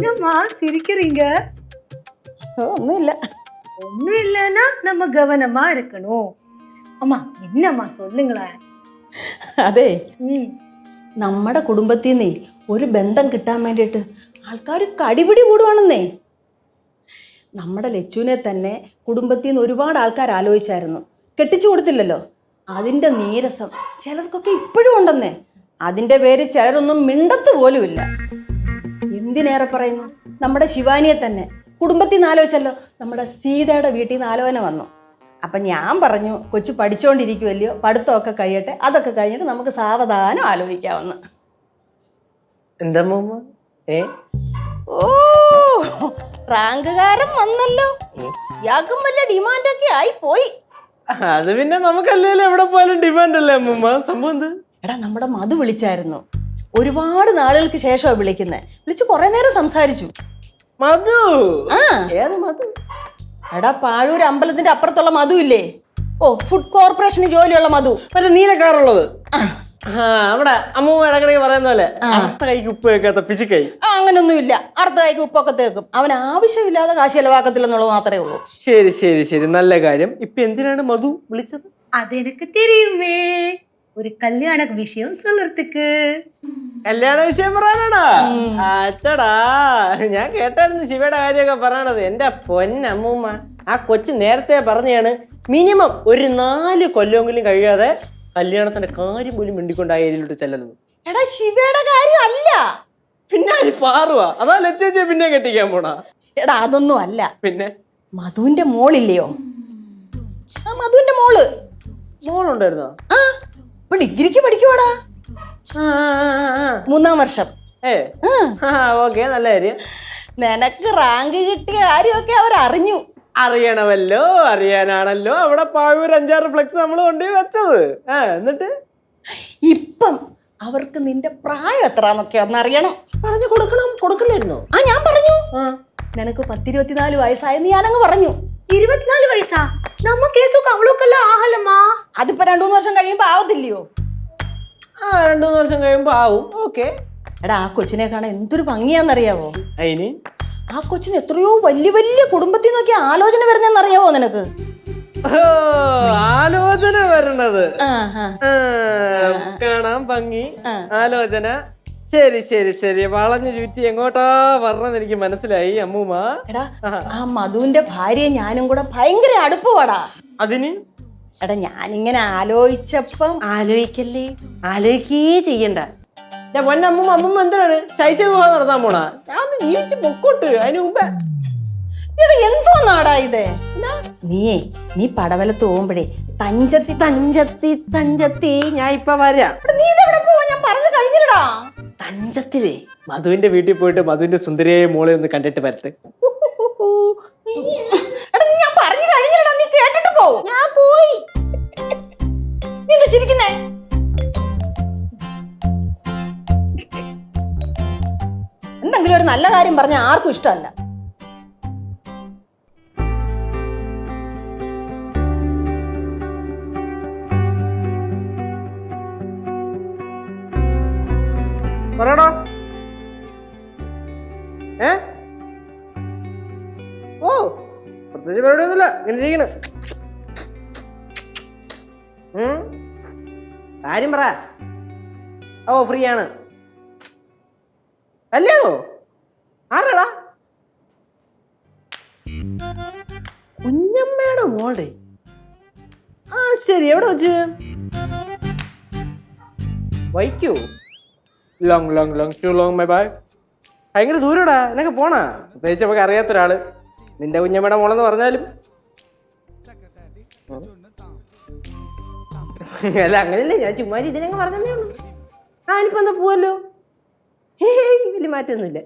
என்னம்மா சிரிக்கிறீங்க? ഒന്നും ഇല്ല. ஒண்ணும் இல்லைன்னா நம்ம கவனமா இருக்கணும். அம்மா என்னம்மா சொல்லுங்களேன். അതെ, നമ്മുടെ കുടുംബത്തിൽ നിന്നേ ഒരു ബന്ധം കിട്ടാൻ വേണ്ടിയിട്ട് ആൾക്കാർ കടിപിടി കൂടുവാണെന്നേ. നമ്മുടെ ലച്ചുവിനെ തന്നെ കുടുംബത്തിൽ നിന്ന് ഒരുപാട് ആൾക്കാർ ആലോചിച്ചായിരുന്നു, കെട്ടിച്ചു കൊടുത്തില്ലല്ലോ. അതിൻ്റെ നീരസം ചിലർക്കൊക്കെ ഇപ്പോഴും ഉണ്ടെന്നേ. അതിൻ്റെ പേര് ചിലരൊന്നും മിണ്ടത്ത് പോലുമില്ല. എന്തിനേറെ പറയുന്നു, നമ്മുടെ ശിവാനിയെ തന്നെ കുടുംബത്തിൽ നിന്ന് ആലോചിച്ചല്ലോ. നമ്മുടെ സീതയുടെ വീട്ടിൽ നിന്ന് ആലോചന വന്നു. അപ്പം ഞാൻ പറഞ്ഞു, കൊച്ചു പഠിച്ചുകൊണ്ടിരിക്കുമല്ലയോ, പഠിത്തമൊക്കെ കഴിയട്ടെ, അതൊക്കെ കഴിഞ്ഞിട്ട് നമുക്ക് സാവധാനം ആലോചിക്കാമെന്ന്. എന്താ ഓ, റാങ്കുകാരൻ വന്നല്ലോ. ഇയാൾക്കും വല്ല ഡിമാൻഡൊക്കെ ആയി പോയി. അത് പിന്നെ നമുക്കല്ലേലും എവിടെ പോയാലും ഡിമാൻഡ് അല്ലേ അമ്മൂമ്മ. സംഭവം എന്ത്? എടാ, നമ്മുടെ മധു വിളിച്ചായിരുന്നു. ഒരുപാട് നാളുകൾക്ക് ശേഷമാണ് വിളിക്കുന്നത്. വിളിച്ച് കുറെ നേരം സംസാരിച്ചു. മധു? ആ, ഏത് മധു? എടാ, പാഴൂർ അമ്പലത്തിന്റെ അപ്പുറത്തുള്ള മധു ഇല്ലേ? ഓ, ഫുഡ് കോർപ്പറേഷന് ജോലിയുള്ള മധു. മറ്റേ നീലക്കാറുള്ളത്. അവിടെ അമ്മൂമ്മ ഇടക്കിടയ്ക്ക് പറയുന്ന പോലെ അടുത്ത കൈക്ക് ഉപ്പ് വെക്കാത്ത പിച്ചിക്കൈ. അങ്ങനൊന്നുമില്ല, അർദ്ധ കൈക്ക് ഉപ്പൊക്കെ തേക്കും. അവൻ ആവശ്യമില്ലാതെ കാശ് ചെലവാക്കത്തില്ലെന്നുള്ളത് മാത്രമേ ഉള്ളൂ. ശരി ശരി ശരി, നല്ല കാര്യം. ഇപ്പൊ എന്തിനാണ് മധു വിളിച്ചത്? அது எனக்கு தெரியுமே, ஒரு கல்யாண விஷயம் சொல்றதுக்கு. കല്യാണ വിഷയം പറയാനാടാ? അച്ചടാ, ഞാൻ കേട്ടായിരുന്നു ശിവയുടെ കാര്യമൊക്കെ പറയണത്. എന്റെ പൊന്നമ്മൂമ്മ, ആ കൊച്ചു നേരത്തെ പറഞ്ഞാണ് മിനിമം ഒരു 4 കൊല്ലമെങ്കിലും കഴിയാതെ കല്യാണത്തിന്റെ കാര്യം പോലും മിണ്ടിക്കൊണ്ട് ആ ഏരിയയിലോട്ട് ചെല്ലുന്നത്. എടാ, ശിവയുടെ കാര്യം അല്ല, പിന്നെ പാറുവാ. അതാ ലച്ചേച്ചിയെ പിന്നെ കെട്ടിക്കാൻ പോണാ? എടാ, അതൊന്നും അല്ല. പിന്നെ മധുവിന്റെ മോളില്ലയോ, ആ മധുവിന്റെ മോളുണ്ടായിരുന്നോ? ആ, ഇപ്പൊ ഡിഗ്രിക്ക് പഠിക്കുവാടാ, 3ാം വർഷം. ഓക്കെ, നല്ല കാര്യം. നിനക്ക് റാങ്ക് കിട്ടിയ കാര്യമൊക്കെ അവരറിഞ്ഞു. അറിയണമല്ലോ, അറിയാനാണല്ലോ അവിടെ പാഴൂർ 5-6 ഫ്ലെക്സ് നമ്മൾ കൊണ്ടുപോയി വെച്ചത്. എന്നിട്ട് ഇപ്പം അവർക്ക് നിന്റെ പ്രായം എത്രാന്നൊക്കെ ഒന്നറിയണം. പറഞ്ഞു കൊടുക്കണം. കൊടുക്കില്ലായിരുന്നോ? ആ, ഞാൻ പറഞ്ഞു. നിനക്ക് 10-24 വയസ്സായെന്ന് ഞാനങ്ങ് പറഞ്ഞു. 24 வயசா? நம்ம கேஸுக்கு அவ்வளோக்கெல்லாம் ஆகலம்மா. അതിപ്പോ 2-3 വർഷം കഴിയുമ്പോ ആവത്തില്ലയോ? 2-3 വർഷം കഴിയുമ്പോ ആവും. ഓക്കെ. എടാ, ആ കൊച്ചിനെ കാണാൻ എന്തൊരു ഭംഗിയാന്നറിയാവോ? അതിന് ആ കൊച്ചിന് എത്രയോ വലിയ വലിയ കുടുംബത്തിൽ നിന്നൊക്കെ ആലോചന വരുന്നറിയാവോ നിനക്ക്? ആലോചന വരണത് കാണാൻ ഭംഗി, ആലോചന. ശരി ശരി ശരി, വളഞ്ഞു ചുറ്റി എങ്ങോട്ടാ പറഞ്ഞത് എനിക്ക് മനസ്സിലായി അമ്മൂമ്മ. എടാ, ആ മധുവിന്റെ ഭാര്യയെ ഞാനും കൂടെ ഭയങ്കര അടുപ്പമാടാ. അതിന് എടാ, ഞാനിങ്ങനെ ആലോചിച്ചപ്പം ആലോചിക്കല്ലേ, ആലോചിക്കേ ചെയ്യണ്ട. ഞാൻ പൊന്നമ്മൂമ്മ, അമ്മൂമ്മ എന്തിനാണ് ശൈശ വിവാഹം നടത്താൻ പോണാ? ഞാൻ ജീവിച്ച് പൊക്കോട്ട്. അതിന് മുമ്പേ എടാ, എന്തോ നാടാ ഇത്? നീ പടവലത്ത് പോകുമ്പോഴേ തഞ്ചത്തി തഞ്ചത്തി തഞ്ചത്തി ഞാൻ ഇപ്പൊ വരാം. നീ ഇതെവിടെ പോവാ? ഞാൻ പറഞ്ഞു കഴിഞ്ഞില്ലടാ. തഞ്ചത്തിലേ മധുവിന്റെ വീട്ടിൽ പോയിട്ട് മധുവിന്റെ സുന്ദരിയായ മോളെ ഒന്ന് കണ്ടിട്ട് വരട്ടെ. ഞാൻ പറഞ്ഞു കഴിഞ്ഞില്ലടാ, നീ കേട്ടിട്ട് പോ. ഞാൻ പോയി. നീ ചിരിക്കുന്നേ? എന്തെങ്കിലും ഒരു നല്ല കാര്യം പറഞ്ഞാൽ ആർക്കും ഇഷ്ടമല്ല. പറയടാ. ഓ, പ്രത്യേകിച്ച് പരിപാടിയൊന്നുമില്ല, ഇങ്ങനെ ഇരിക്കണ്. കാര്യം പറ. ഓ, ഫ്രീ ആണ്. കല്യാണോ? ആരാടാ? കുഞ്ഞമ്മയുടെ മോളുടെ? ആ, ശരി. എവിടെ വെച്ച്? വൈക്കോ? Long long long too long my bye. ഭയങ്കര ദൂരടാ. എന്നൊക്കെ പോണാ? പ്രത്യേകിച്ച് നമുക്ക് അറിയാത്തൊരാള്. നിന്റെ കുഞ്ഞമ്മയുടെ മോളെന്ന് പറഞ്ഞാലും അല്ല, അങ്ങനെയല്ലേ, ഞാൻ ചുമ്മാ ഇതിനങ്ങ് പറഞ്ഞതേ ഉള്ളൂ. ഇനിയിപ്പോ എന്താ പോവല്ലോ. വലിയ മാറ്റമൊന്നുമില്ല.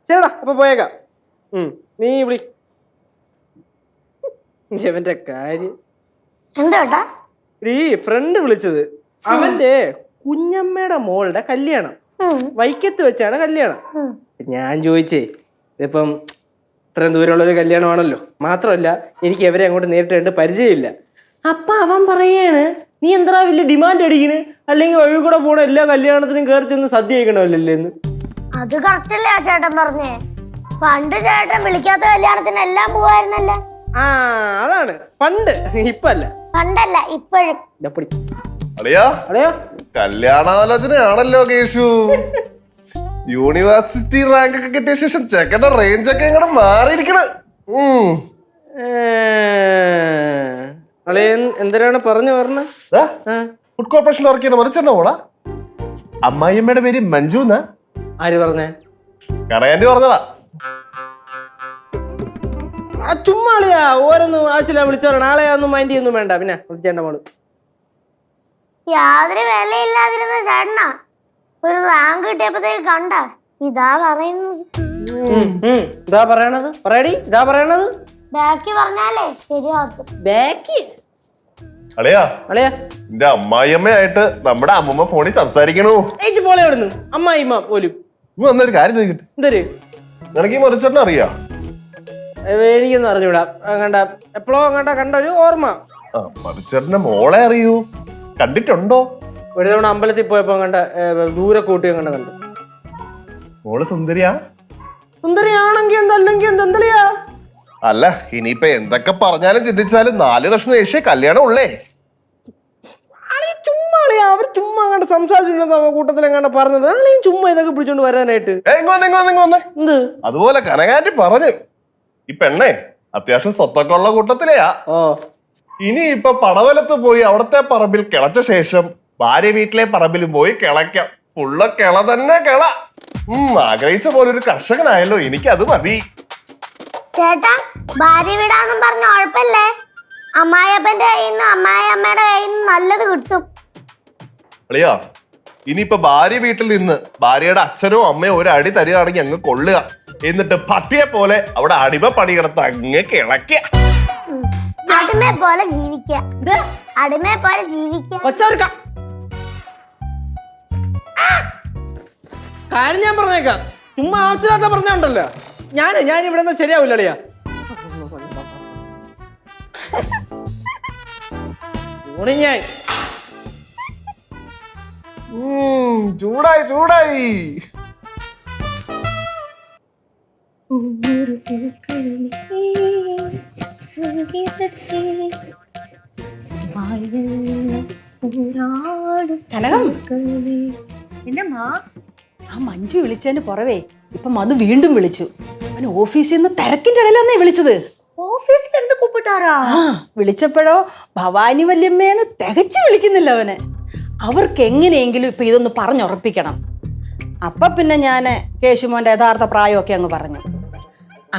ശരിടാ, അപ്പൊ പോയേക്കാം. നീ വിളി. അവന്റെ കാര്യം എന്താ ഈ ഫ്രണ്ട് വിളിച്ചത്? അവന്റെ കുഞ്ഞമ്മയുടെ മോളുടെ കല്യാണം വൈക്കത്ത് വെച്ചാണ് കല്യാണം. ഞാൻ ചോദിച്ചേ, ഇതിപ്പം ഇത്രയും ദൂരമുള്ളൊരു കല്യാണമാണല്ലോ, മാത്രമല്ല എനിക്ക് എവരെ അങ്ങോട്ട് നേരിട്ട് കണ്ട് പരിചയമില്ല. അപ്പൊ അവൻ പറയാണ്, നീ എന്താ വലിയ ഡിമാൻഡ് അടിക്കണ്, അല്ലെങ്കിൽ വഴി കൂടെ പോണ എല്ലാ കല്യാണത്തിനും കയറി ചെന്ന് സദ്യ കഴിക്കണമല്ലേ എന്ന്. അത് കറക്റ്റ് അല്ലേ ആ ചേട്ടൻ പറഞ്ഞേ? പണ്ട് ചേട്ടൻ വിളിക്കാത്ത കല്യാണത്തിന് എല്ലാം പോവായിരുന്നല്ലേ? ആ അതാണ് പണ്ട്, ഇപ്പല്ല. പണ്ടല്ല ഇപ്പോഴും. അളിയാ അളിയോ കല്യാണാലോചനയാണല്ലോ കേശു. യൂണിവേഴ്സിറ്റി റാങ്ക് ഒക്കെ കിട്ടിയ ശേഷം ചെക്കന്റെ റേഞ്ച് ഒക്കെ ഇങ്ങോട്ട് മാറിയിരിക്കണ്. അളിയൻ എന്തിനാണ് പറഞ്ഞു പറഞ്ഞ? ഫുഡ് കോർപ്പറേഷനിൽ വർക്ക് ചെയ്യുന്ന മറിച്ചെണ്ണ മോളാ. അമ്മായിയമ്മയുടെ പേര് മഞ്ജു എന്നാ. ആര് പറഞ്ഞേ? കടയാൻറ്റി പറഞ്ഞതാ. ചുമ്മാ അളിയാ ഓരോന്നും ആവശ്യമില്ല വിളിച്ചോ. നാളെ ഒന്നും മൈൻഡ് ചെയ്യൊന്നും വേണ്ട. പിന്നെ വിളിച്ചേണ്ട മോള് യാതൊരു വിലയില്ലാതിരുന്ന ചേട്ടനാ ഒരു റാങ്ക് കിട്ടിയപ്പോഴത്തേക്ക് കണ്ട ഇതാ പറയുന്നത്. ഇതാ പറയണത്, പറയടി ഇതാ പറയണത്. ബാക്കി പറഞ്ഞാലേ ശരിയാക്കും. ബാക്കി അളിയാ അളിയാ എന്റെ അമ്മായിയമ്മയായിട്ട് നമ്മുടെ അമ്മൂമ്മ ഫോണിൽ സംസാരിക്കണു. ഏച്ചി പോലെ എവിടുന്നു അമ്മായിമ്മ പോലും. നീ വന്നൊരു കാര്യം ചോദിക്കട്ടെ, എന്തൊരു നിനക്ക് ഈ മറിച്ചേട്ടനെ അറിയാ? എനിക്കൊന്നും അറിഞ്ഞൂടാ. കണ്ട എപ്പോഴോ കണ്ട ഒരു ഓർമ്മ. മറിച്ചേട്ടന്റെ മോളെ അറിയൂ? കണ്ടിട്ടുണ്ടോ? ഒരു തവണ അമ്പലത്തിൽ പോയപ്പോ കണ്ട ദൂരെ കൂട്ടി കണ്ടു. മോള് സുന്ദരിയാ? സുന്ദരിയാണെങ്കി എന്തല്ലെങ്കിൽ എന്തെന്തളിയാ? അല്ല ഇനിയിപ്പൊ എന്തൊക്കെ പറഞ്ഞാലും ചിന്തിച്ചാലും 4 വർഷം ശേഷേ കല്യാണം ഉള്ളേ. ചുമ്മാ അവർ ചുമ്മാ കണ്ട് സംസാരിച്ചിട്ടുണ്ടോ കൂട്ടത്തിലെങ്ങാണ്ട് പറഞ്ഞത്? ആളെയും ചുമ്മാ ഇതൊക്കെ പിടിച്ചോണ്ട് വരാനായിട്ട്. എന്ത് അതുപോലെ കനകാറ്റി പറഞ്ഞു, ഈ പെണ്ണേ അത്യാവശ്യം സ്വത്തൊക്കെ ഉള്ള കൂട്ടത്തിലെയാ. ഇനി ഇപ്പൊ പടവലത്ത് പോയി അവിടത്തെ പറമ്പിൽ കിളച്ച ശേഷം ഭാര്യ വീട്ടിലെ പറമ്പിലും പോയി കിളയ്ക്കാം. ഫുള്ള് കിള തന്നെ കിള. ആഗ്രഹിച്ച പോലെ ഒരു കർഷകനായല്ലോ, എനിക്കത് മതി. ചേട്ടാ ഭാര്യ വീടാന്നും പറഞ്ഞ ഉഴപ്പല്ലേ? അമ്മായിയപ്പന്റെ കയ്യിൽ നിന്ന് അമ്മായിയമ്മയുടെ കയ്യിൽ നിന്ന് നല്ലത് കിട്ടും. അളിയാ ഇനിയിപ്പൊ ഭാര്യ വീട്ടിൽ നിന്ന് ഭാര്യയുടെ അച്ഛനോ അമ്മയോ ഒരു അടി തരികയാണെങ്കിൽ അങ്ങ് കൊള്ളുക. എന്നിട്ട് പട്ടിയെ പോലെ അവിടെ അടിമ പണിയെടുത്ത് അങ്ങ് കിളയ്ക്ക. അടിമയെ പോലെ ജീവിക്കാം. അടിമയെ പോലെ ജീവിക്കാം. കാര്യം ഞാൻ പറഞ്ഞേക്കാം. ചുമ്മാ ആവശ്യമില്ലാത്ത പറഞ്ഞുണ്ടല്ലോ. ഞാൻ ഇവിടെ നിന്ന് ശരിയാവില്ല അളിയാ. ഞാൻ ചൂടായി ചൂടായി. കനകം, എന്നമ്മാ ആ മഞ്ജു വിളിച്ചതിന് പുറവേ ഇപ്പൊ മധു വീണ്ടും വിളിച്ചു. അവന് ഓഫീസിൽ നിന്ന് തിരക്കിന്റെ ഇടയിലാന്നേ വിളിച്ചത്. ഓഫീസിലിരുന്ന് കൂപ്പിട്ടാരാ? ആ വിളിച്ചപ്പോഴോ ഭവാനി വല്യമ്മേന്ന് തികച്ചു വിളിക്കുന്നില്ല അവന്. അവർക്ക് എങ്ങനെയെങ്കിലും ഇപ്പൊ ഇതൊന്ന് പറഞ്ഞുറപ്പിക്കണം. അപ്പൊ പിന്നെ ഞാൻ കേശുമോന്റെ യഥാർത്ഥ പ്രായമൊക്കെ അങ്ങ് പറഞ്ഞു.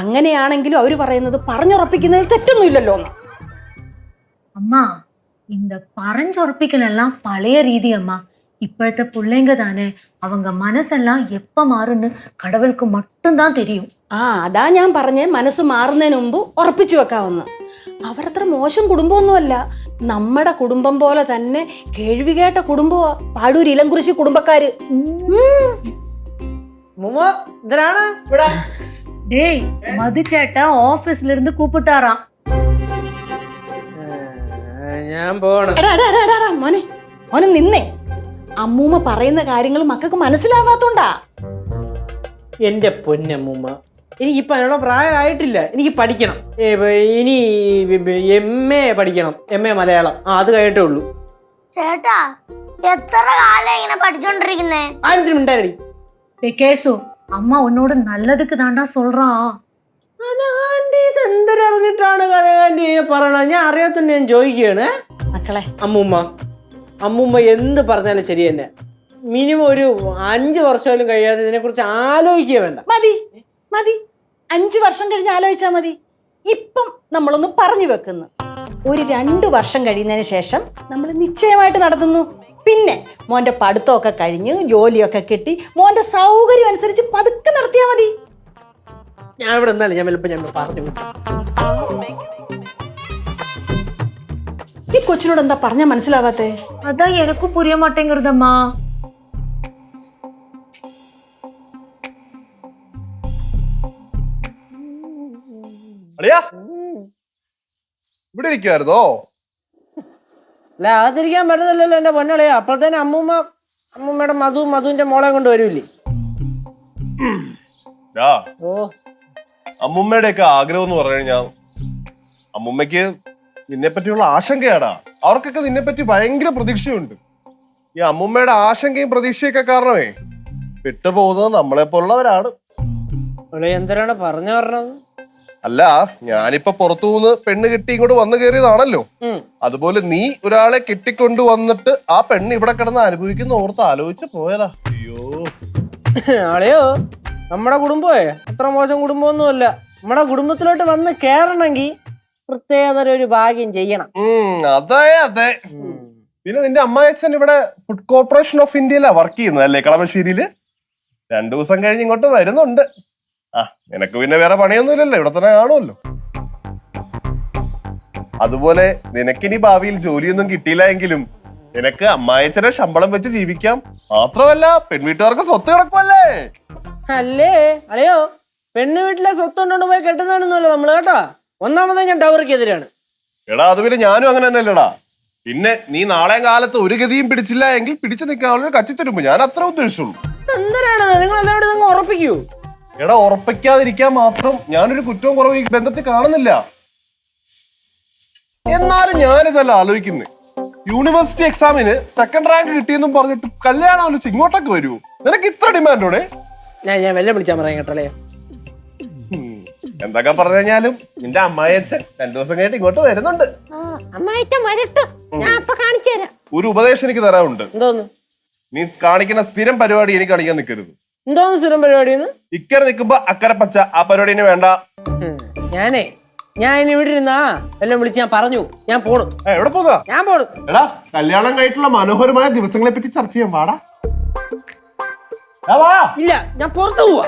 അങ്ങനെയാണെങ്കിലും അവര് പറയുന്നത് പറഞ്ഞുറപ്പിക്കുന്നതിൽ തെറ്റൊന്നുമില്ലല്ലോ എന്ന്. அம்மா இந்த பறஞ்சுறப்பிக்கலாம் பழைய ரீதி அம்மா. இப்பழத்த பிள்ளைங்க தானே, அவங்க மனசெல்லாம் எப்ப மாறுன்னு கடவுளுக்கு மட்டும்தான் தெரியும். ആ അതാ ഞാൻ പറഞ്ഞേ, മനസ്സ് മാറുന്നതിന് മുമ്പ് ഉറപ്പിച്ചു വെക്കാവുന്ന. അവരത്ര മോശം കുടുംബമൊന്നുമല്ല. നമ്മുടെ കുടുംബം പോലെ തന്നെ കേൾവി കേട്ട കുടുംബമാ പാടൂർ ഇലംകുറിശി കുടുംബക്കാര്. டேய் மதுச்சேட்டா ஆபீஸ்ல இருந்து கூப்பிட்டாராம். ഞാൻ പോണം. മോനെ മോനെ നിന്നേ. അമ്മൂമ്മ പറയുന്ന കാര്യങ്ങൾ മക്കൾക്ക് മനസ്സിലാവാത്തോണ്ടാ. എന്റെ പൊന്നമ്മൂമ്മ, എനിക്കിപ്പോ അതിനുള്ള പ്രായമായിട്ടില്ല. എനിക്ക് പഠിക്കണം. ഇനി MA പഠിക്കണം. MA മലയാളം. അത് കഴിഞ്ഞിട്ടേ ഉള്ളൂ. ചേട്ടാ എത്ര കാലം ഇങ്ങനെ പഠിച്ചോണ്ടിരിക്കുന്നേ? ആരും മിണ്ടാരടി. டேய் கேசு, அம்மா உன்னோட நல்லதுக்கு தாண்டா சொல்றான். ഇതെന്തറിഞ്ഞിട്ടാണ് കനകാന്റി പറയണത്? ഞാൻ അറിയാത്തന്നെ ഞാൻ ചോദിക്കുകയാണ്. മക്കളെ അമ്മൂമ്മ എന്ത് പറഞ്ഞാലും ശരി തന്നെ. മിനിമം ഒരു 5 വർഷമായാലും കഴിയാതെ ഇതിനെ കുറിച്ച് ആലോചിക്കുക വേണ്ട. മതി മതി, 5 വർഷം കഴിഞ്ഞ് ആലോചിച്ചാ മതി. ഇപ്പം നമ്മളൊന്ന് പറഞ്ഞു വെക്കുന്നു. ഒരു 2 വർഷം കഴിയുന്നതിന് ശേഷം നമ്മൾ നിശ്ചയമായിട്ട് നടത്തുന്നു. പിന്നെ മോന്റെ പഠിത്തമൊക്കെ കഴിഞ്ഞ് ജോലിയൊക്കെ കിട്ടി മോന്റെ സൗകര്യം അനുസരിച്ച് പതുക്കെ നടത്തിയാ മതി. ഞാൻ ഇവിടെ എന്നാലും ഞാൻ പറഞ്ഞു. ഈ കൊച്ചിനോട് എന്താ പറഞ്ഞാ മനസ്സിലാവാത്തേ? அதான் எனக்கும் புரிய மாட்டேங்குறதம்மா. അളിയാ ഇവിടെ ഇരിക്കുവായിരുന്നോ? അല്ല അകത്തിരിക്കാൻ പറ്റുന്നില്ലല്ലോ എന്റെ പൊന്നളയാ. അപ്പോൾ തന്നെ അമ്മൂമ്മയുടെ മധുവിന്റെ മോളെ കൊണ്ട് വരൂല്ലേ? ഓ അമ്മുമ്മയുടെ ഒക്കെ ആഗ്രഹം എന്ന് പറഞ്ഞു കഴിഞ്ഞാൽ അമ്മുമ്മയ്ക്ക് നിന്നെ പറ്റിയുള്ള ആശങ്കയാടാ. അവർക്കൊക്കെ നിന്നെ പറ്റി ഭയങ്കര പ്രതീക്ഷയുണ്ട്. ഈ അമ്മുമ്മയുടെ ആശങ്കയും പ്രതീക്ഷയൊക്കെ കാരണമേ വിട്ടുപോകുന്നത് നമ്മളെ പോലുള്ളവരാണ്. എന്തിനാണ് പറഞ്ഞു പറഞ്ഞത്? അല്ല, ഞാനിപ്പോ പുറത്തുനിന്ന് പെണ്ണ് കിട്ടി ഇങ്ങോട്ട് വന്നു കയറിയതാണല്ലോ. അതുപോലെ നീ ഒരാളെ കിട്ടിക്കൊണ്ട് വന്നിട്ട് ആ പെണ്ണ് ഇവിടെ കിടന്ന് അനുഭവിക്കുന്ന ഓർത്ത് ആലോചിച്ച് പോയതാ. അയ്യോ ആളെയോ, നമ്മുടെ കുടുംബമേ അത്ര മോശം കുടുംബമൊന്നുമല്ല. നമ്മുടെ കുടുംബത്തിലോട്ട് വന്ന് കേറണമെങ്കിൽ പ്രത്യേകതര ഒരു ഭാഗ്യം ചെയ്യണം. അതെ അതെ. പിന്നെ നിന്റെ അമ്മായച്ഛൻ ഇവിടെ ഫുഡ് കോർപ്പറേഷൻ ഓഫ് ഇന്ത്യയിലാ വർക്ക് ചെയ്യുന്നത് അല്ലേ, കളമശ്ശേരിയില്? 2 ദിവസം കഴിഞ്ഞ് ഇങ്ങോട്ട് വരുന്നുണ്ട്. ആ, നിനക്ക് പിന്നെ വേറെ പണിയൊന്നുമില്ലല്ലോ, ഇവിടെ തന്നെ കാണുമല്ലോ. അതുപോലെ നിനക്കിനി ഭാവിയിൽ ജോലിയൊന്നും കിട്ടിയില്ല എങ്കിലും നിനക്ക് അമ്മായച്ഛനെ ശമ്പളം വെച്ച് ജീവിക്കാം. മാത്രമല്ല പെൺവീട്ടുകാർക്ക് സ്വത്ത് കിടക്കുമല്ലേ. അല്ലേ അളയോ, പെണ്ണ് വീട്ടിലെ സ്വത്ത് കൊണ്ടോണ്ട് പോയി കെട്ടുന്നതാണെന്നല്ലോ നമ്മള് കേട്ടോ. ഒന്നാമത് ഞാൻ ഡൗറിക്കെതിരാണ്. എടാ അത് പിന്നെ ഞാനും അങ്ങനെ തന്നെ അല്ലടാ. പിന്നെ നീ നാളെ കാലത്ത് ഒരു ഗതിയും പിടിച്ചില്ല എങ്കിൽ പിടിച്ചു നിൽക്കാനുള്ള കച്ചിത്തരുമ്പോ ഞാൻ അത്ര ഉദ്ദേശിച്ചുള്ളൂ. എന്തിനാണ് നിങ്ങൾ എല്ലാവരും നിങ്ങൾ ഉറപ്പിക്കൂ? എടാ ഉറപ്പിക്കാതിരിക്കാൻ മാത്രം ഞാനൊരു കുറ്റവും കുറവ് ഈ ബന്ധത്തിൽ കാണുന്നില്ല. എന്നാലും ഞാനിതല്ല ആലോചിക്കുന്നേ. യൂണിവേഴ്സിറ്റി എക്സാമിന് 2nd റാങ്ക് കിട്ടിയെന്നും പറഞ്ഞിട്ട് കല്യാണം ആലോചിച്ച് ഇങ്ങോട്ടൊക്കെ വരുമോ? നിനക്ക് ഇത്ര ഡിമാൻഡോടെ? ഞാൻ വെല്ല വിളിച്ചാൽ പറയാൻ കേട്ടല്ലേ. എന്തൊക്കെ പറഞ്ഞു കഴിഞ്ഞാലും നിന്റെ അമ്മായിയച്ഛൻ 2 ദിവസം കഴിഞ്ഞിട്ട് ഇങ്ങോട്ട് വരുന്നുണ്ട്. ഒരു ഉപദേശം എനിക്ക് തരാനുണ്ട്. എന്തോന്ന്? നീ കാണിക്കുന്ന സ്ഥിരം പരിപാടി എനിക്ക് കാണിക്കാൻ നിൽക്കരുത്. എന്തോന്ന് സ്ഥിരം പരിപാടിന്ന്? ഇക്കരെ നിൽക്കുമ്പോ അക്കരെ പച്ച, ആ പരിപാടിന് വേണ്ട. ഞാൻ ഇനി ഇവിടെ ഇരുന്നാ എല്ലാം വിളിച്ച് ഞാൻ പറഞ്ഞു ഞാൻ പോണു. എവിടെ പോകാ? ഞാൻ പോണു. എടാ കല്യാണം കഴിഞ്ഞിട്ടുള്ള മനോഹരമായ ദിവസങ്ങളെ പറ്റി ചർച്ച ചെയ്യാൻ പാടാ. ഇല്ല, ഞാൻ പുറത്തു പോവാ.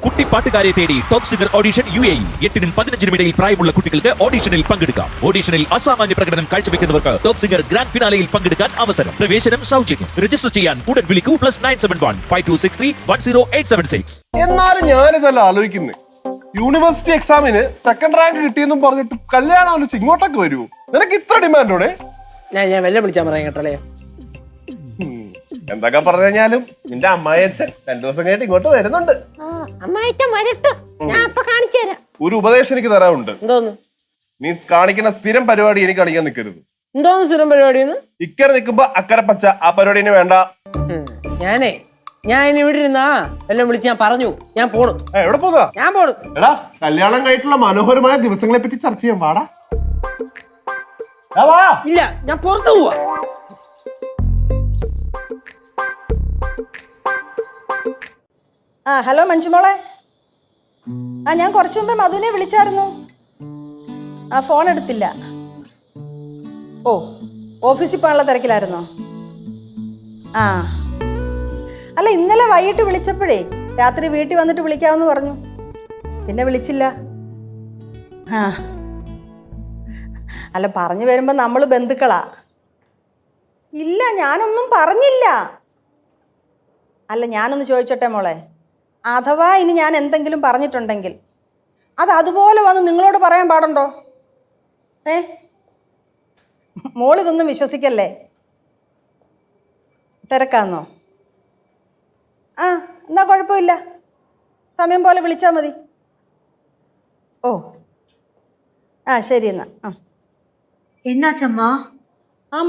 കുട്ടിപ്പാട്ടുകാരെ തേടി ടോപ്പ് സിംഗർ ഓഡിഷൻ UAE. 8-നും 15-നും ഇടയിൽ പ്രായമുള്ള കുട്ടികൾക്ക് ഓഡിഷനിൽ പങ്കെടുക്കാം. ഓഡിഷനിൽ അസാമാന്യ പ്രകടനം കാഴ്ചവെക്കുന്നവർക്ക് ടോപ്പ് സിംഗർ ഗ്രാൻഡ് ഫിനാലയിൽ പങ്കെടുക്കാൻ അവസരം. പ്രവേശനം സൗജന്യം. രജിസ്റ്റർ ചെയ്യാൻ ഉടൻ വിളിക്കൂ +971 5263 10876. എന്നാലും ഞാനിതല്ല ആലോചിക്കുന്നേ. യൂണിവേഴ്സിറ്റി എക്സാമിന് 2nd റാങ്ക് കിട്ടിയെന്നും പറഞ്ഞിട്ട് കല്യാണം ആലോചിച്ച് ഇങ്ങോട്ടൊക്കെ വരുമോ? നിനക്ക് ഇത്ര ഡിമാൻഡോടെ? ഞാൻ വെല്ല വിളിച്ചാൽ പറയാൻ കേട്ടല്ലേ. എന്തൊക്കെ പറഞ്ഞു കഴിഞ്ഞാലും നിന്റെ അമ്മായിയച്ഛൻ 2 ദിവസം കഴിഞ്ഞിട്ട് ഇങ്ങോട്ട് വരുന്നുണ്ട്. ഒരു ഉപദേശം എനിക്ക് തരാനുണ്ട്. എന്തോന്ന്? നീ കാണിക്കുന്ന സ്ഥിരം പരിപാടി എനിക്ക് കാണിക്കാൻ നിൽക്കരുത്. എന്തോന്ന് സ്ഥിരം പരിപാടിന്ന്? ഇക്കരെ നിൽക്കുമ്പോ അക്കരെ പച്ച, ആ പരിപാടിന് വേണ്ട. ഞാൻ ഇനി ഇവിടെ ഇരുന്നാ എല്ലാം വിളിച്ച് ഞാൻ പറഞ്ഞു ഞാൻ പോണു. എവിടെ പോകാ? ഞാൻ പോണു. എടാ കല്യാണം കഴിഞ്ഞിട്ടുള്ള മനോഹരമായ ദിവസങ്ങളെ പറ്റി ചർച്ച ചെയ്യാൻ പാടാ. ഇല്ല, ഞാൻ പുറത്തു പോവാ. ഹലോ മഞ്ജുമോളെ. ഞാൻ കുറച്ചു മുമ്പേ മധുവിനെ വിളിച്ചായിരുന്നു. ഫോൺ എടുത്തില്ല. ഓഫീസിൽ പോകാനുള്ള തിരക്കിലായിരുന്നോ? അല്ല ഇന്നലെ വൈകിട്ട് വിളിച്ചപ്പോഴേ രാത്രി വീട്ടിൽ വന്നിട്ട് വിളിക്കാമെന്ന് പറഞ്ഞു. പിന്നെ വിളിച്ചില്ല. അല്ല പറഞ്ഞു വരുമ്പോൾ നമ്മൾ ബന്ധുക്കളാ. ഇല്ല ഞാനൊന്നും പറഞ്ഞില്ല. അല്ല ഞാനൊന്ന് ചോദിച്ചോട്ടെ മോളെ, അഥവാ ഇനി ഞാൻ എന്തെങ്കിലും പറഞ്ഞിട്ടുണ്ടെങ്കിൽ അത് അതുപോലെ വന്ന് നിങ്ങളോട് പറയാൻ പാടുണ്ടോ? മോളിതൊന്നും വിശ്വസിക്കല്ലേ. തിരക്കാന്നോ? എന്നാ കുഴപ്പമില്ല, സമയം പോലെ വിളിച്ചാൽ മതി. ശരി എന്നാ. എന്നാച്ചമ്മാ?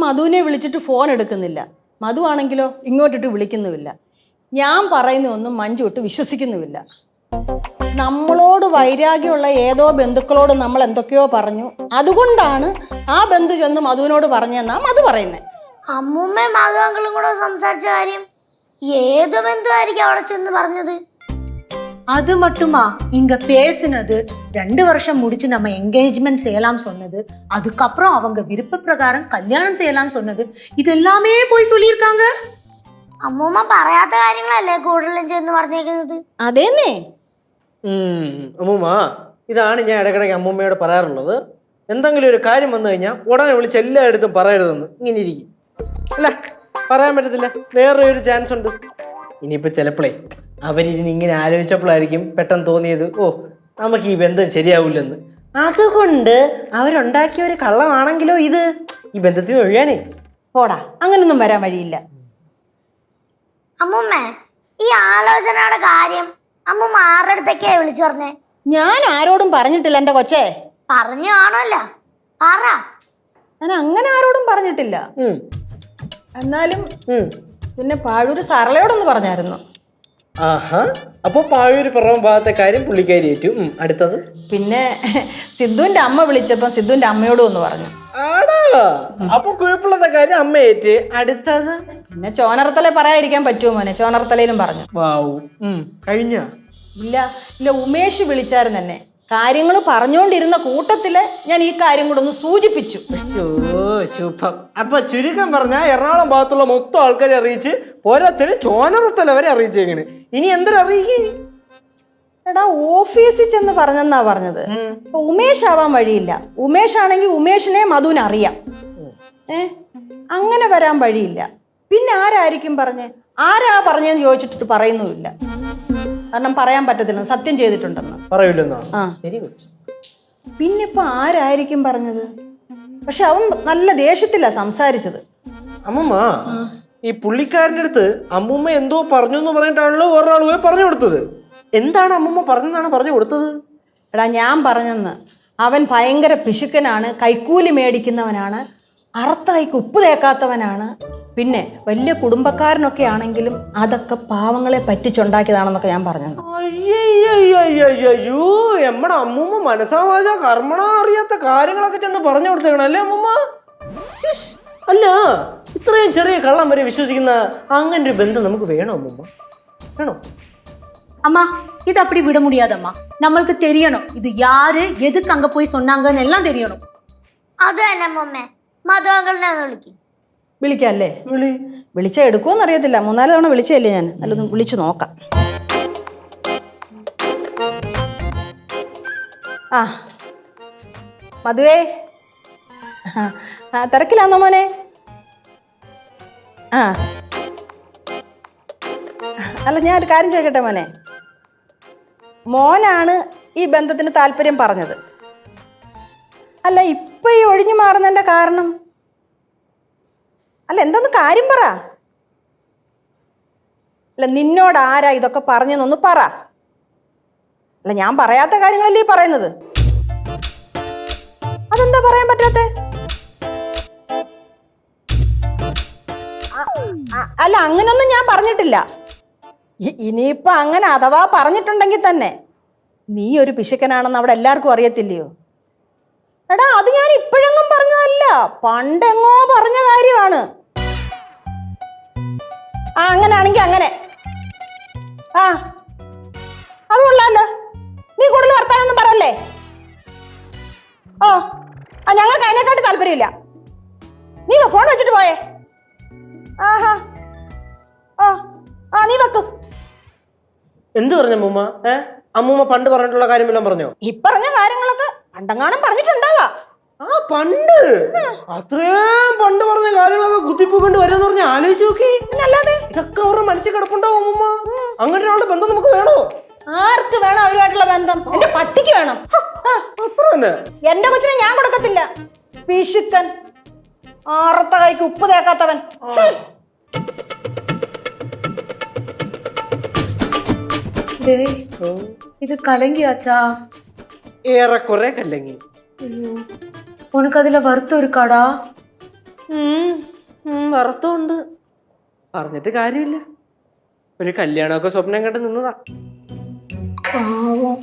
മധുവിനെ വിളിച്ചിട്ട് ഫോൺ എടുക്കുന്നില്ല. മധു ആണെങ്കിലോ ഇങ്ങോട്ടിട്ട് വിളിക്കുന്നുമില്ല. ഞാൻ പറയുന്ന ഒന്നും മഞ്ജു ഇട്ട് വിശ്വസിക്കുന്നുമില്ല. നമ്മളോട് വൈരാഗ്യമുള്ള ഏതോ ബന്ധുക്കളോട് നമ്മൾ എന്തൊക്കെയോ പറഞ്ഞു, അതുകൊണ്ടാണ് ആ ബന്ധു ചെന്ന് മധുവിനോട് പറഞ്ഞെന്നാ മധു പറയുന്നത്. അമ്മൂമ്മയും മാധവങ്ങളും കൂടെ സംസാരിച്ച കാര്യം ഏത് ബന്ധുവായിരിക്കും അവിടെ ചെന്ന് പറഞ്ഞത്? அது மட்டுமா இங்க பேசினது 2 வருஷம் முடிச்சு நம்ம என்கேஜ்மெண்ட் செய்யலாம் சொன்னது, அதுக்கப்புறம் அவங்க விருப்ப பிரகாரம் கல்யாணம் செய்யலாம் சொன்னது, இது எல்லாமே போய் சொல்லியிருக்காங்க. അമ്മൂമ്മ പറയാത്ത കാര്യങ്ങളല്ലേ കൂടുതലും ചെന്ന് പറഞ്ഞേക്കുന്നത്? അതേന്നേ. അമ്മൂമ്മ, ഇതാണ് ഞാൻ ഇടയ്ക്കിടയ്ക്ക് അമ്മൂമ്മയോട് പറയാറുള്ളത്. എന്തെങ്കിലും ഒരു കാര്യം വന്നു കഴിഞ്ഞാൽ ഉടനെ വിളിച്ച് എല്ലായിടത്തും പറയരുതെന്ന്. ഇങ്ങനെ ഇരിക്കും അല്ല, പറയാൻ പറ്റത്തില്ല, വേറൊരു ചാൻസ് ഉണ്ട്. ഇനിയിപ്പോൾ ചിലപ്പോഴേ അവരിനി ഇങ്ങനെ ആലോചിച്ചപ്പോഴായിരിക്കും പെട്ടെന്ന് തോന്നിയത് നമുക്ക് ഈ ബന്ധം ശരിയാവില്ലെന്ന്. അതുകൊണ്ട് അവരുണ്ടാക്കിയ ഒരു കള്ളമാണെങ്കിലോ ഇത് ഈ ബന്ധത്തിൽ നിന്ന് ഒഴിയാനേ. പോടാ, അങ്ങനൊന്നും വരാൻ വഴിയില്ല. അമ്മൂമ്മ ഈ ആലോചനയുടെ കാര്യം അമ്മൂമ്മ ആരുടെ അടുത്തേക്കാ വിളിച്ചു പറഞ്ഞേ? ഞാൻ ആരോടും പറഞ്ഞിട്ടില്ല എൻ്റെ കൊച്ചേ. പറഞ്ഞു കാണുമല്ലോ, പറ. ഞാൻ അങ്ങനെ ആരോടും പറഞ്ഞിട്ടില്ല. എന്നാലും പിന്നെ പാഴൂര് സരളയോടൊന്ന് പറഞ്ഞായിരുന്നു. ആഹാ, അപ്പൊ പാഴൂര് പിറവം ഭാഗത്തെ കാര്യം പുള്ളിക്കാരി ഏറ്റു. അടുത്തത് പിന്നെ സിദ്ധുവിന്റെ അമ്മ വിളിച്ചപ്പോ സിദ്ധുവിന്റെ അമ്മയോടും ഒന്ന് പറഞ്ഞു. ആടാ, അപ്പൊ കുഴപ്പമുള്ള കാര്യം അമ്മ ഏറ്റ്. അടുത്തത് പിന്നെ ചോനർത്തല പറയാതിരിക്കാൻ പറ്റുമോ മോനെ? ചോനർത്തലയിലും പറഞ്ഞു. വാവു, കഴിഞ്ഞ ഇല്ല ഇല്ല, ഉമേഷ് വിളിച്ചായിരുന്നു എന്നെ. കാര്യങ്ങൾ പറഞ്ഞുകൊണ്ടിരുന്ന കൂട്ടത്തില് ഞാൻ ഈ കാര്യം കൂടെ ഒന്ന് സൂചിപ്പിച്ചു. സൂപ്പർ. അപ്പൊ ചുരുക്കം പറഞ്ഞ എറണാകുളം ഭാഗത്തുള്ള മൊത്തം ആൾക്കാരെ അറിയിച്ച് പോരാത്തിന് ചോനറത്തല വരെ അറിയിച്ചേക്കണ്. ഇനി എന്തിനറിയിക്കും? എടാ, ഓഫീസിൽ ചെന്ന് പറഞ്ഞെന്നാ പറഞ്ഞത്. അപ്പൊ ഉമേഷ് ആവാൻ വഴിയില്ല. ഉമേഷ് ആണെങ്കിൽ ഉമേഷിനെ മധുവിനെ അറിയാം. അങ്ങനെ വരാൻ വഴിയില്ല. പിന്നെ ആരായിരിക്കും പറഞ്ഞേ? ആരാ പറഞ്ഞെന്ന് ചോദിച്ചിട്ട് പറയുന്നുമില്ല. കാരണം പറയാൻ പറ്റത്തില്ല, സത്യം ചെയ്തിട്ടുണ്ടെന്ന് പറയൂലെന്നോ? ആ, വെരി ഗുഡ്. പിന്നെ ഇപ്പൊ ആരായിരിക്കും പറഞ്ഞത്? പക്ഷെ അവൻ നല്ല ദേഷ്യത്തിലാ സംസാരിച്ചത്. അമ്മമ്മ, ഈ പുള്ളിക്കാരൻ്റെ അടുത്ത് അമ്മൂമ്മ എന്തോ പറഞ്ഞു എന്ന് പറഞ്ഞിട്ടാണല്ലോ ഒരാൾ പോയി പറഞ്ഞു കൊടുത്തത്. എന്താണ് അമ്മൂമ്മ പറഞ്ഞെന്നാണ് പറഞ്ഞു കൊടുത്തത്? എടാ, ഞാൻ പറഞ്ഞെന്ന് അവൻ ഭയങ്കര പിശുക്കനാണ്, കൈക്കൂലി മേടിക്കുന്നവനാണ്, അറുത്ത കൈക്ക് ഉപ്പ് തേക്കാത്തവനാണ്, പിന്നെ വലിയ കുടുംബക്കാരനൊക്കെ ആണെങ്കിലും അതൊക്കെ പാവങ്ങളെ പറ്റിച്ചുണ്ടാക്കിയതാണെന്നൊക്കെ ഞാൻ പറഞ്ഞു. അയ്യോ, നമ്മുടെ അമ്മൂമ്മ മനസ്സാവാച കർമ്മണ അറിയാത്ത കാര്യങ്ങളൊക്കെ ചെന്ന് പറഞ്ഞു കൊടുത്തേക്കണം അല്ലേ അമ്മൂമ്മ? അല്ല, ഇത്രയും ചെറിയ കള്ളം വരെ വിശ്വസിക്കുന്ന അങ്ങനെ ഒരു ബന്ധം നമുക്ക് വേണോ അമ്മൂമ്മ? വേണോ? அம்மா இது அப்படி விட முடியாதம்மா. நம்மளுக்கு தெரியணும் இது யாரு, எதுக்கு அங்க போய் சொன்னாங்கன்னு எல்லாம் தெரியணும். അത് തന്നെ അമ്മൂമ്മ, മധുവങ്കളിനെ വിളിക്കും. വിളിക്കല്ലേ? വിളിച്ചാ എടുക്കുമെന്ന് അറിയത്തില്ല. 3-4 തവണ വിളിച്ചല്ലേ ഞാൻ. നല്ലൊന്ന് വിളിച്ചു നോക്കാം. ആ മധുവേ, തിരക്കിലാന്നോ മോനെ? ആ അല്ല, ഞാൻ ഒരു കാര്യം ചോദിക്കട്ടെ മോനെ? മോനാണ് ഈ ബന്ധത്തിന് താല്പര്യം പറഞ്ഞത്. അല്ല, ഇപ്പൊ ഈ ഒഴിഞ്ഞു മാറുന്നതിന്റെ കാരണം? അല്ല, എന്തെന്ന് കാര്യം പറ. അല്ല, നിന്നോട് ആരാ ഇതൊക്കെ പറഞ്ഞെന്നൊന്ന് പറ. അല്ല, ഞാൻ പറയാത്ത കാര്യങ്ങളല്ലേ പറയുന്നത്. അതെന്താ പറയാൻ പറ്റാത്തെ? അല്ല, അങ്ങനൊന്നും ഞാൻ പറഞ്ഞിട്ടില്ല. ഇനിയിപ്പൊ അങ്ങനെ അഥവാ പറഞ്ഞിട്ടുണ്ടെങ്കിൽ തന്നെ നീ ഒരു പിശുക്കനാണെന്ന് അവിടെ എല്ലാവർക്കും അറിയത്തില്ലയോ? എടാ, അത് ഞാൻ ഇപ്പോഴെങ്ങും പറഞ്ഞതല്ല, പണ്ടെങ്ങോ പറഞ്ഞ കാര്യമാണ്. ആ, അങ്ങനാണെങ്കി അങ്ങനെ. ആ, അത് കൊള്ളാലോ. നീ കൂടുതൽ വർത്താനൊന്നും പറയല്ലേ. ഓ, ആ, ഞങ്ങൾക്ക് അതിനെക്കാട്ടി താല്പര്യമില്ല. നീ ഫോൺ വെച്ചിട്ട് പോയേ. ആഹാ, ഓ, ആ, നീ വെക്കും. എന്ത് പറഞ്ഞു അമ്മൂമ്മ? അമ്മൂമ്മ പണ്ട് പറഞ്ഞിട്ടുള്ള കാര്യമെല്ലാം പറഞ്ഞോ? ഈ പറഞ്ഞ കാര്യങ്ങളൊക്കെ പണ്ടെങ്ങാനും പറഞ്ഞിട്ടുണ്ടാവാ. ആ, പണ്ട് അത്രയും പണ്ട് പറഞ്ഞ കാര്യങ്ങളൊക്കെ കുത്തിപ്പോയിക്കൊണ്ട് വരുമെന്ന് പറഞ്ഞ് ആലോചിച്ച് നോക്കി. അല്ലാതെ ഇതൊക്കെ അവരുടെ മനസ്സിൽ കിടപ്പുണ്ടാവും അമ്മൂമ്മ. അങ്ങനെ ഒരാളുടെ ബന്ധം നമുക്ക് വേണോ? ആർക്ക് വേണം അവരുമായിട്ടുള്ള ബന്ധം? എന്റെ പട്ടിക്ക് വേണം. അത്ര തന്നെ. എന്റെ കൊച്ചിനെ ഞാൻ കൊടുക്കത്തില്ല. പിശുക്കൻ, ആറത്ത കൈക്ക് ഉപ്പ് തേക്കാത്തവൻ. டேய், இது கலங்கியாச்சா? ഏറെക്കുറെ കല്ലങ്ങി. உனக்கு அதுல வருத்தம் இருக்காடா? വറുത്തുണ്ട്. പറഞ്ഞിട്ട് കാര്യമില്ല. ഒരു കല്യാണമൊക്കെ സ്വപ്നം കണ്ട് നിന്നതാ. பாவம்.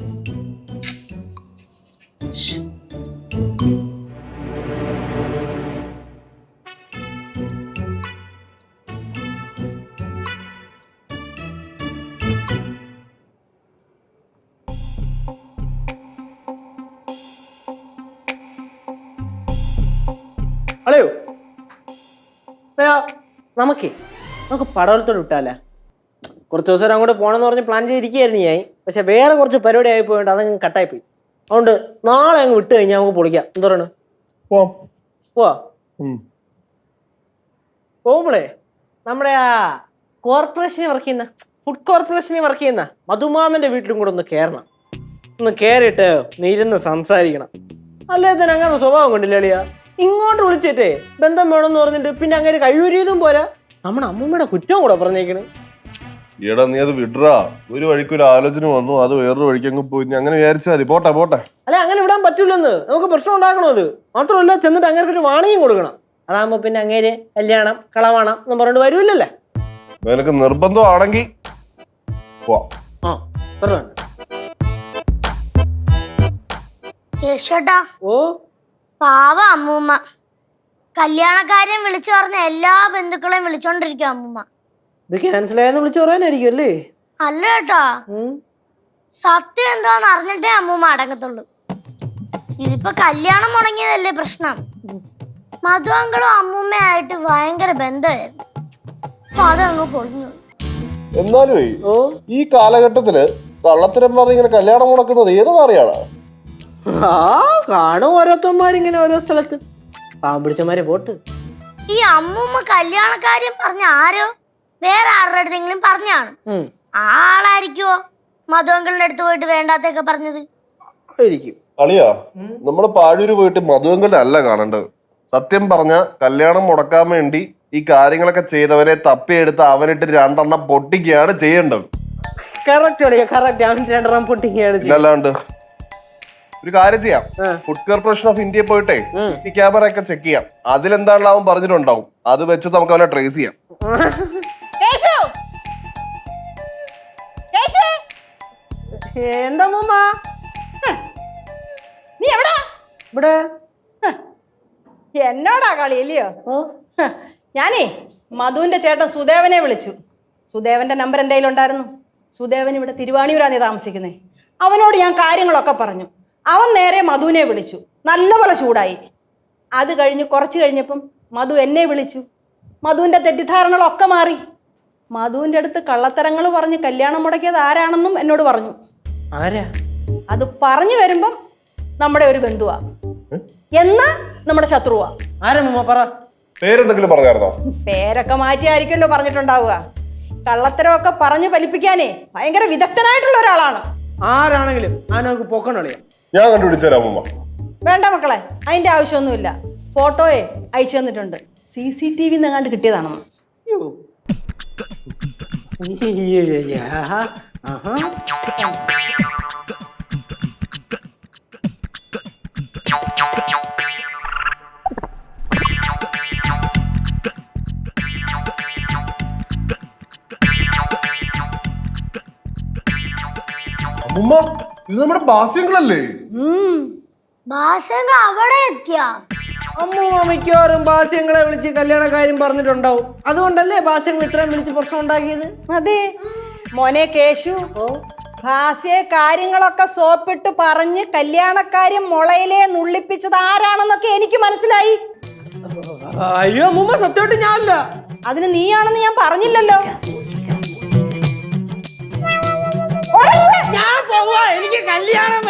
അളയോ നമുക്ക് പടവലത്തോട് വിട്ടാലേ? കുറച്ച് ദിവസം അങ്ങോട്ട് പോകണമെന്ന് പറഞ്ഞ് പ്ലാൻ ചെയ്തിരിക്കുകയായിരുന്നു ഞാൻ. പക്ഷെ വേറെ കുറച്ച് പരിപാടി ആയി പോയിട്ട് അതങ്ങ് കട്ടായിപ്പോയി. അതുകൊണ്ട് നാളെ അങ്ങ് വിട്ട് കഴിഞ്ഞാൽ നമുക്ക് പൊളിക്കാം. എന്താ പറയണു? പോവാ? പോകുമ്പോളേ നമ്മുടെ ആ കോർപ്പറേഷനിൽ വർക്ക് ചെയ്യുന്ന, ഫുഡ് കോർപ്പറേഷനിൽ വർക്ക് ചെയ്യുന്ന മധുമാമന്റെ വീട്ടിലും കൂടെ ഒന്ന് കയറണം. ഒന്ന് കയറിയിട്ട് നീരുന്ന് സംസാരിക്കണം. അല്ലേ തന്നെ അങ്ങനെ സ്വഭാവം കണ്ടില്ല അളിയാ. ഇങ്ങോട്ട് വിളിച്ചിട്ടേ ബന്ധം വേണമെന്ന് പറഞ്ഞിട്ട് പിന്നെ അങ്ങനെ കഴിയൂരിയതും പോരാ, നമ്മുടെ അമ്മൂമ്മയുടെ കുറ്റവും കൂടെ പറഞ്ഞേക്കണ്. ഈടാ നീ അത് വിഡ്രാ. ഒരു വഴിക്ക് ഒരു ആലോചന വന്നു, അത് വേറൊരു വഴിക്ക് അങ്ങ് പോയി. നീ അങ്ങനെ വിചാരിച്ചാൽ മതി. പോട്ടെ പോട്ടെ. അല്ലെ അങ്ങനെ വിടാൻ പറ്റൂലെന്ന്, നമുക്ക് പ്രശ്നം ഉണ്ടാക്കണോ? അത് മാത്രമല്ല ചെന്നിട്ട് അങ്ങേർക്ക് ഒരു വാണിയും കൊടുക്കണം. അതാകുമ്പോ പിന്നെ അങ്ങേര് കല്യാണം കളവാണം എന്ന് പറഞ്ഞിട്ട് വരൂല്ലല്ലേ. നിനക്ക് നിർബന്ധമാണെങ്കിൽ പോവാം. ആ പറഞ്ഞോ. കേശോട്ടാ, ഓ പാവ അമ്മൂമ്മ. കല്യാണക്കാര്യം വിളിച്ചു പറഞ്ഞ എല്ലാ ബന്ധുക്കളെയും വിളിച്ചോണ്ടിരിക്കും അമ്മൂമ്മ. ഇത് ക്യാൻസൽ ആയെന്ന് വിളിച്ചു പറയാനായിരിക്കും അല്ലേ? അല്ല കേട്ടാ, സത്യം എന്താന്ന് അറിഞ്ഞിട്ടേ അമ്മൂമ്മ അടങ്ങത്തുള്ളൂ. ഇതിപ്പോ കല്യാണം മുടങ്ങിയതല്ലേ പ്രശ്നം. മധുവങ്കളും അമ്മൂമ്മയായിട്ട് ഭയങ്കര ബന്ധമായിരുന്നു. അപ്പൊ അതങ്ങ് പൊളിഞ്ഞു. എന്നാലും ഈ കാലഘട്ടത്തില് കള്ളത്തരം പറഞ്ഞ് ഇങ്ങനെ കല്യാണം മുടക്കുന്നത് ഏതൊന്നറിയാടാ? ആ കാണും ഓരോരുത്തന്മാരിങ്ങനെ ഓരോ സ്ഥലത്ത് പാമ്പിടിച്ചമാരെ പോട്ട്. ഈ അമ്മൂമ്മ കല്യാണക്കാര്യം പറഞ്ഞ ആരോ വേറെ ആരുടെ അടുത്തെങ്കിലും പറഞ്ഞാണ്. ആ ആളായിരിക്കുവോ മധുവങ്കളുടെ അടുത്ത് പോയിട്ട് വേണ്ടാത്തൊക്കെ പറഞ്ഞത്? അളിയാ, നമ്മള് പാഴൂര് പോയിട്ട് മധുവങ്കലിനെ അല്ല കാണേണ്ടത്. സത്യം പറഞ്ഞ കല്യാണം മുടക്കാൻ വേണ്ടി ഈ കാര്യങ്ങളൊക്കെ ചെയ്തവനെ തപ്പിയെടുത്ത് അവനിട്ട് 2 എണ്ണം പൊട്ടിക്കുകയാണ് ചെയ്യേണ്ടത്. അല്ലാണ്ട് ഒരു കാര്യം ചെയ്യാം, ഫുഡ് കോർപ്പറേഷൻ ഓഫ് ഇന്ത്യ പോയിട്ടേ CC ക്യാമറ ഒക്കെ ചെക്ക് ചെയ്യാം. അതിലെന്താണല്ലോ അവൻ പറഞ്ഞിട്ടുണ്ടാവും. അത് വെച്ച് നമുക്ക് അവനെ ട്രേസ് ചെയ്യാം. എന്താ മൂമ്മ നീ എവിടാ? ഇവിടെ എന്നോടാ കളി അല്ലയോ? ഞാനേ മധുവിന്റെ ചേട്ടൻ സുദേവനെ വിളിച്ചു. സുദേവന്റെ നമ്പർ എൻ്റെ കയ്യിലുണ്ടായിരുന്നു. സുദേവൻ ഇവിടെ തിരുവാണിയൂരാണ് താമസിക്കുന്നത്. അവനോട് ഞാൻ കാര്യങ്ങളൊക്കെ പറഞ്ഞു. അവൻ നേരെ മധുവിനെ വിളിച്ചു. നല്ലപോലെ ചൂടായി. അത് കഴിഞ്ഞ് കുറച്ച് കഴിഞ്ഞപ്പം മധു എന്നെ വിളിച്ചു. മധുവിൻ്റെ തെറ്റിദ്ധാരണകളൊക്കെ മാറി. മധുവിൻ്റെ അടുത്ത് കള്ളത്തരങ്ങൾ പറഞ്ഞ് കല്യാണം മുടക്കിയത് ആരാണെന്നും എന്നോട് പറഞ്ഞു. ആരാ? അത് പറഞ്ഞു വരുമ്പം നമ്മുടെ ഒരു ബന്ധുവാ, എന്നാ നമ്മുടെ ശത്രുവാ. ആരാ മൂമ്മ പറ. പേരെന്തെങ്കിലും പറഞ്ഞായിരുന്നോ? പേരൊക്കെ മാറ്റിയായിരിക്കുമല്ലോ പറഞ്ഞിട്ടുണ്ടാവുക. കള്ളത്തരമൊക്കെ പറഞ്ഞു ഫലിപ്പിക്കാനേ ഭയങ്കര വിദഗ്ധനായിട്ടുള്ള ഒരാളാണ്. ആരാണെങ്കിലും ആനക്ക് പൊക്കണളിയാ. ഞാൻ കണ്ടുപിടിച്ചു തരാം അമ്മ. വേണ്ട മക്കളെ, അതിൻ്റെ ആവശ്യമൊന്നുമില്ല. ഫോട്ടോയെ അയച്ചു തന്നിട്ടുണ്ട്. CCTV എങ്ങാണ്ട് കിട്ടിയതാണെന്ന്. അമ്മ, ഇത് നമ്മുടെ ബാസ്യങ്ങളല്ലേ? ഭാഷകൾ അവിടെ എത്തിയാ? അമ്മൂമ്മ മിക്കവാറും ഭാസ്യങ്ങളെ വിളിച്ച് കല്യാണക്കാര്യം പറഞ്ഞിട്ടുണ്ടാവും. അതുകൊണ്ടല്ലേ ഭാസ്യങ്ങൾ ഇത്രയും വിളിച്ച് പ്രശ്നം ഉണ്ടാക്കിയത്. അതെ മോനെ കേശു, ഭാസ്യെ കാര്യങ്ങളൊക്കെ സോപ്പിട്ട് പറഞ്ഞ് കല്യാണക്കാര്യം മുളയിലെ നുള്ളിപ്പിച്ചത് ആരാണെന്നൊക്കെ എനിക്ക് മനസ്സിലായി. അയ്യോ അമ്മൂമ്മ, സത്യമായിട്ട് ഞാനല്ല. അതിന് നീയാണെന്ന് ഞാൻ പറഞ്ഞില്ലല്ലോ. ഞാൻ പോവാ, എനിക്ക് കല്യാണം